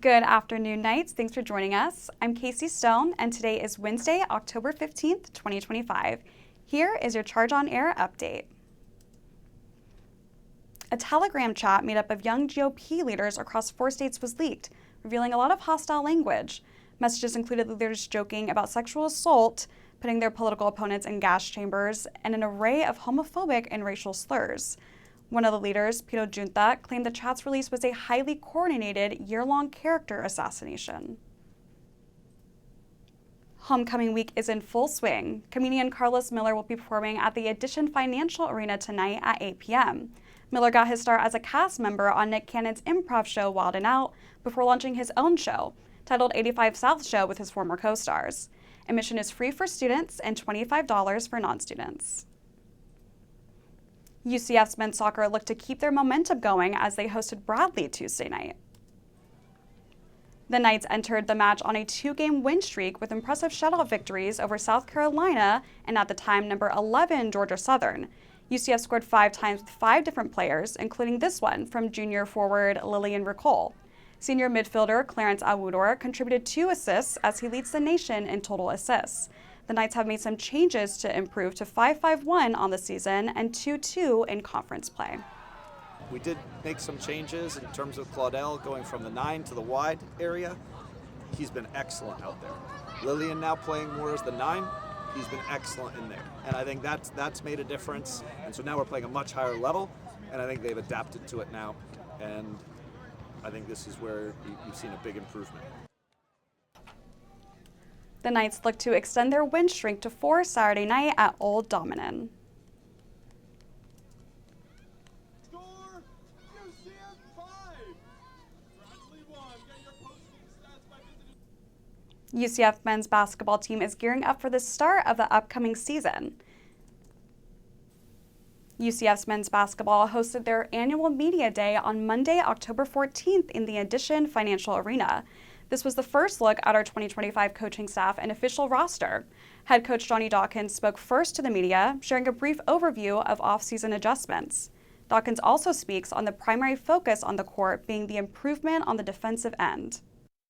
Good afternoon, Knights. Thanks for joining us. I'm Casey Stone, and today is Wednesday, October 15th, 2025. Here is your Charge on Air update. A Telegram chat made up of young GOP leaders across 4 states was leaked, revealing a lot of hostile language. Messages included leaders joking about sexual assault, putting their political opponents in gas chambers, and an array of homophobic and racial slurs. One of the leaders, Pito Junta, claimed the chat's release was a highly coordinated, year-long character assassination. Homecoming week is in full swing. Comedian Carlos Miller will be performing at the Edition Financial Arena tonight at 8 p.m. Miller got his start as a cast member on Nick Cannon's improv show Wild 'N Out before launching his own show, titled 85 South Show, with his former co-stars. Admission is free for students and $25 for non-students. UCF's men's soccer looked to keep their momentum going as they hosted Bradley Tuesday night. The Knights entered the match on a 2-game win streak with impressive shutout victories over South Carolina and, at the time, number 11 Georgia Southern. UCF scored 5 times with 5 different players, including this one from junior forward Lillian Ricole. Senior midfielder Clarence Awudor contributed 2 assists as he leads the nation in total assists. The Knights have made some changes to improve to 5-5-1 on the season and 2-2 in conference play. We did make some changes in terms of Claudel going from the 9 to the wide area. He's been excellent out there. Lillian now playing more as the 9. He's been excellent in there. And I think that's made a difference. And so now we're playing a much higher level, and I think they've adapted to it now. And I think this is where you've seen a big improvement. The Knights look to extend their win streak to 4 Saturday night at Old Dominion. Score! UCF 5! Bradley 1. Get your posting stats by visiting. UCF men's basketball team is gearing up for the start of the upcoming season. UCF's men's basketball hosted their annual media day on Monday, October 14th in the Edition Financial Arena. This was the first look at our 2025 coaching staff and official roster. Head coach Johnny Dawkins spoke first to the media, sharing a brief overview of off-season adjustments. Dawkins also speaks on the primary focus on the court being the improvement on the defensive end.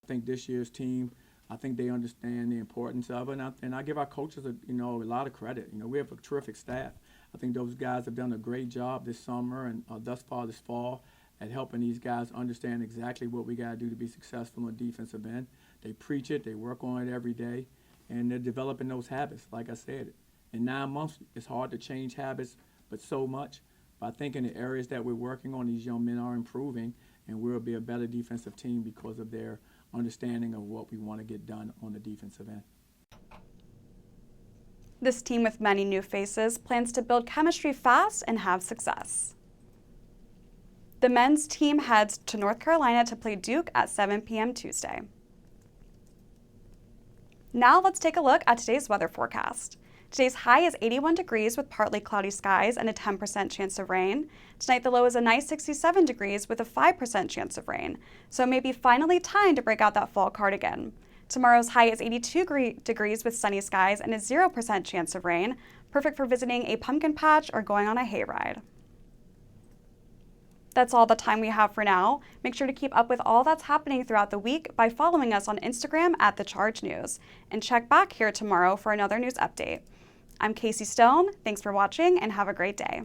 I think this year's team, I think they understand the importance of it, and I give our coaches a lot of credit. We have a terrific staff. I think those guys have done a great job this summer and thus far this fall at helping these guys understand exactly what we got to do to be successful on the defensive end. They preach it, they work on it every day, and they're developing those habits. Like I said, in 9 months, it's hard to change habits, but so much. But I think in the areas that we're working on, these young men are improving, and we'll be a better defensive team because of their understanding of what we want to get done on the defensive end. This team, with many new faces, plans to build chemistry fast and have success. The men's team heads to North Carolina to play Duke at 7 p.m. Tuesday. Now let's take a look at today's weather forecast. Today's high is 81 degrees with partly cloudy skies and a 10% chance of rain. Tonight the low is a nice 67 degrees with a 5% chance of rain. So it may be finally time to break out that fall cardigan. Tomorrow's high is 82 degrees with sunny skies and a 0% chance of rain, perfect for visiting a pumpkin patch or going on a hayride. That's all the time we have for now. Make sure to keep up with all that's happening throughout the week by following us on Instagram at The Charge News. And check back here tomorrow for another news update. I'm Casey Stone. Thanks for watching and have a great day.